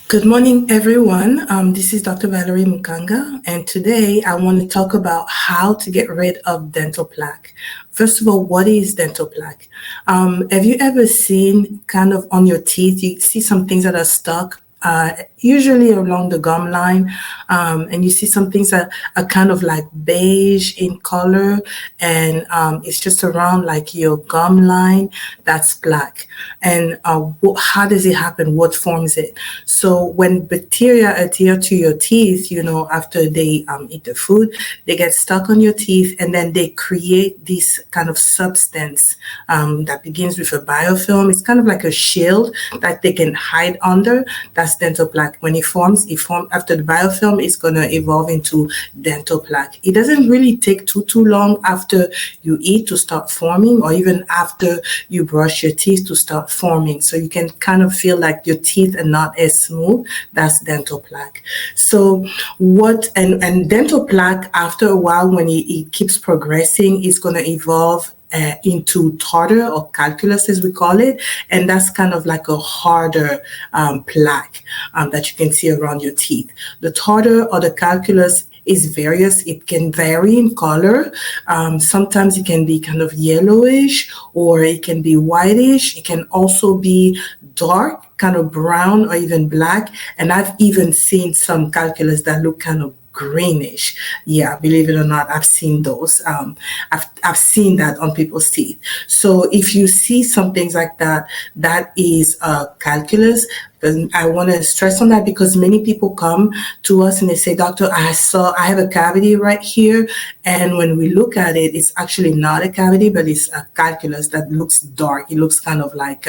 Good morning, everyone. This is Dr. Valerie Mukanga, and today I want to talk about how to get rid of dental plaque. First of all, what is dental plaque? Have you ever seen kind of on your teeth, you see some things that are stuck? Usually along the gum line, and you see some things that are kind of like beige in color, and it's just around like your gum line. That's plaque. And how does it happen? What forms it? So when bacteria adhere to your teeth, after they eat the food, they get stuck on your teeth, and then they create this kind of substance that begins with a biofilm. It's kind of like a shield that they can hide under. That's dental plaque. When it forms after the biofilm, it's going to evolve into dental plaque. It doesn't really take too long after you eat to start forming, or even after you brush your teeth to start forming. So you can kind of feel like your teeth are not as smooth. That's dental plaque. So and dental plaque, after a while, when it keeps progressing, it's going to evolve into tartar, or calculus as we call it, and that's kind of like a harder plaque that you can see around your teeth. The tartar or the calculus is various. It can vary in color. Sometimes it can be kind of yellowish, or it can be whitish. It can also be dark, kind of brown, or even black. And I've even seen some calculus that look kind of greenish. Yeah, believe it or not, I've seen those. I've seen that on people's teeth. So if you see some things like that, that is calculus. I want to stress on that because many people come to us and they say, "Doctor, I have a cavity right here." And when we look at it, it's actually not a cavity, but it's a calculus that looks dark. It looks kind of like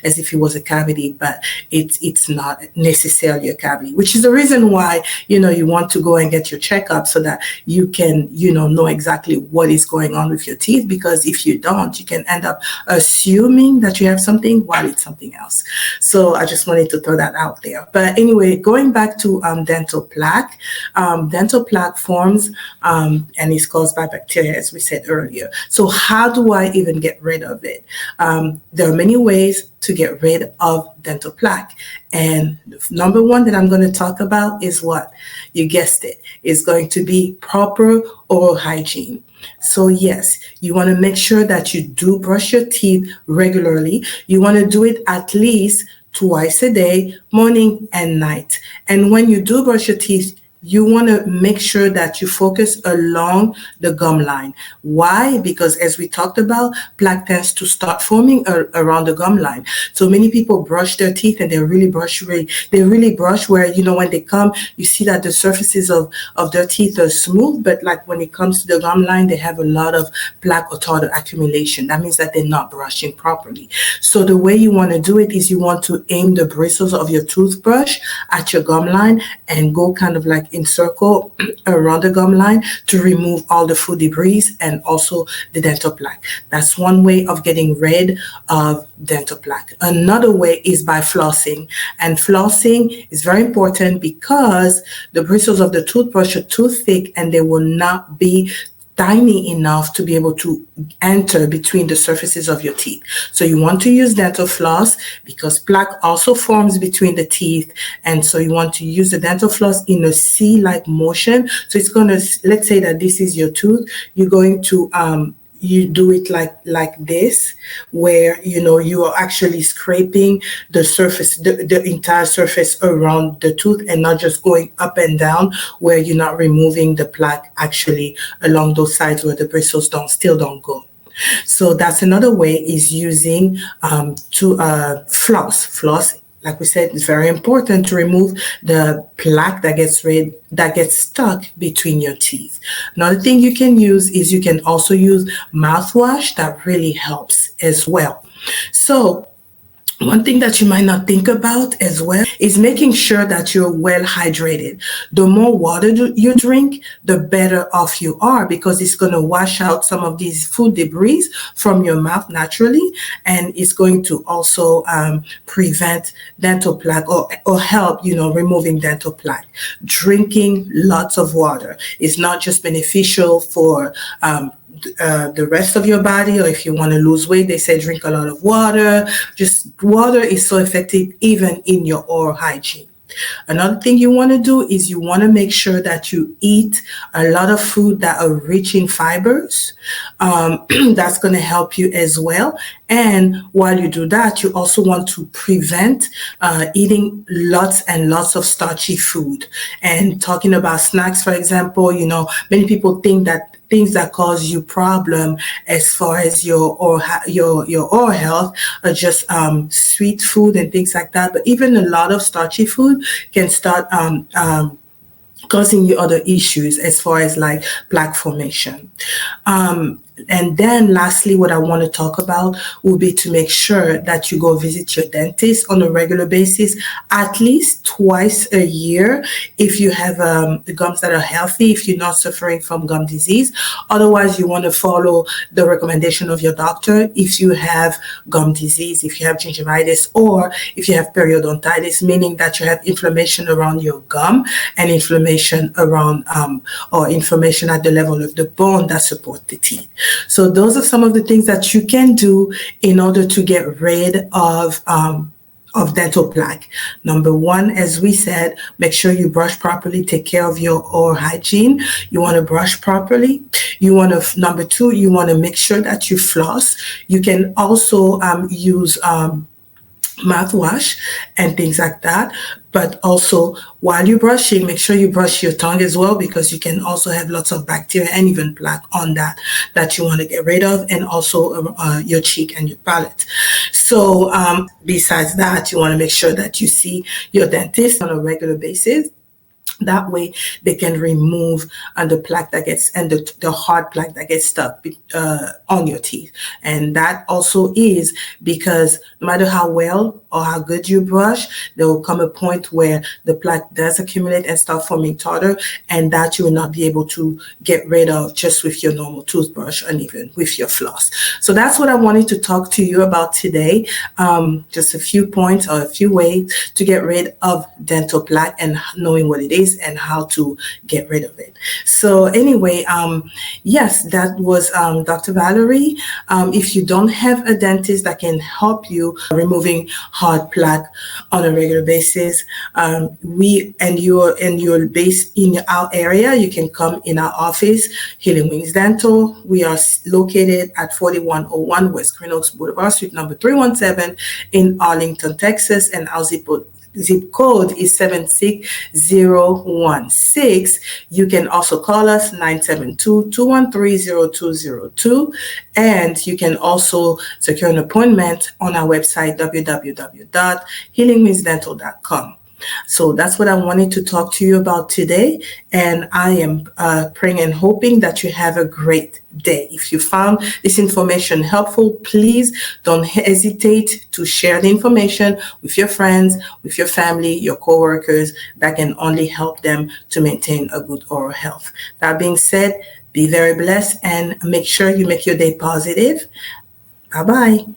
as if it was a cavity, but it's not necessarily a cavity, which is the reason why, you want to go and get your checkup so that you can, know exactly what is going on with your teeth. Because if you don't, you can end up assuming that you have something while it's something else. So I just wanted to throw that out there. But anyway, going back to dental plaque. Dental plaque forms and is caused by bacteria, as we said earlier. So how do I even get rid of it? There are many ways to get rid of dental plaque. And number one that I'm going to talk about is what? You guessed it. It's going to be proper oral hygiene. So yes, you want to make sure that you do brush your teeth regularly. You want to do it at least twice a day, morning and night. And when you do brush your teeth, you want to make sure that you focus along the gum line. Why? Because as we talked about, plaque tends to start forming around the gum line. So many people brush their teeth and they really brush where, when they come, you see that the surfaces of their teeth are smooth, but like when it comes to the gum line, they have a lot of plaque or tartar accumulation. That means that they're not brushing properly. So the way you want to do it is you want to aim the bristles of your toothbrush at your gum line and go kind of like in circle around the gum line to remove all the food debris and also the dental plaque. That's one way of getting rid of dental plaque. Another way is by flossing. And flossing is very important because the bristles of the toothbrush are too thick and they will not be tiny enough to be able to enter between the surfaces of your teeth. So you want to use dental floss because plaque also forms between the teeth. And so you want to use the dental floss in a C-like motion. So it's going to, let's say that this is your tooth. You're going to, you do it like this, where you are actually scraping the surface, the entire surface around the tooth, and not just going up and down where you're not removing the plaque actually along those sides where the bristles still don't go. So that's another way, is using to floss. Like we said, it's very important to remove the plaque that gets stuck between your teeth. Another thing you can use is you can also use mouthwash. That really helps as well. So one thing that you might not think about as well is making sure that you're well hydrated. The more water you drink, the better off you are, because it's going to wash out some of these food debris from your mouth naturally, and it's going to also prevent dental plaque or help, removing dental plaque. Drinking lots of water is not just beneficial for the rest of your body, or if you want to lose weight, they say drink a lot of water. Just water is so effective even in your oral hygiene. Another thing you want to do is you want to make sure that you eat a lot of food that are rich in fibers. That's going to help you as well. And while you do that, you also want to prevent eating lots and lots of starchy food. And talking about snacks, for example, many people think that things that cause you problem as far as your oral health are just sweet food and things like that. But even a lot of starchy food can start causing you other issues as far as like plaque formation. And then lastly, what I want to talk about will be to make sure that you go visit your dentist on a regular basis, at least twice a year, if you have the gums that are healthy, if you're not suffering from gum disease. Otherwise, you want to follow the recommendation of your doctor if you have gum disease, if you have gingivitis, or if you have periodontitis, meaning that you have inflammation around your gum and inflammation around or inflammation at the level of the bone that support the teeth. So those are some of the things that you can do in order to get rid of dental plaque. Number one, as we said, make sure you brush properly, take care of your oral hygiene. You want to brush properly. Number two, you want to make sure that you floss. You can also use mouthwash and things like that. But also, while you're brushing, make sure you brush your tongue as well, because you can also have lots of bacteria and even plaque on that you want to get rid of, and also your cheek and your palate. So besides that, you want to make sure that you see your dentist on a regular basis. That way they can remove the plaque that gets, and the hard plaque that gets stuck on your teeth. And that also is because no matter how well or how good you brush, there will come a point where the plaque does accumulate and start forming tartar, and that you will not be able to get rid of just with your normal toothbrush and even with your floss. So that's what I wanted to talk to you about today. Just a few points or a few ways to get rid of dental plaque and knowing what it is and how to get rid of it. So anyway, yes, that was Dr. Valerie. If you don't have a dentist that can help you removing hard plaque on a regular basis, you're based in our area, you can come in our office, Healing Wings Dental. We are located at 4101 West Green Oaks Boulevard, suite number 317 in Arlington, Texas, and our zip code is 76016. You can also call us 972-213-0202, and you can also secure an appointment on our website, www.healingwingsdental.com. So that's what I wanted to talk to you about today, and I am praying and hoping that you have a great day. If you found this information helpful, please don't hesitate to share the information with your friends, with your family, your coworkers. That can only help them to maintain a good oral health. That being said, be very blessed and make sure you make your day positive. Bye-bye.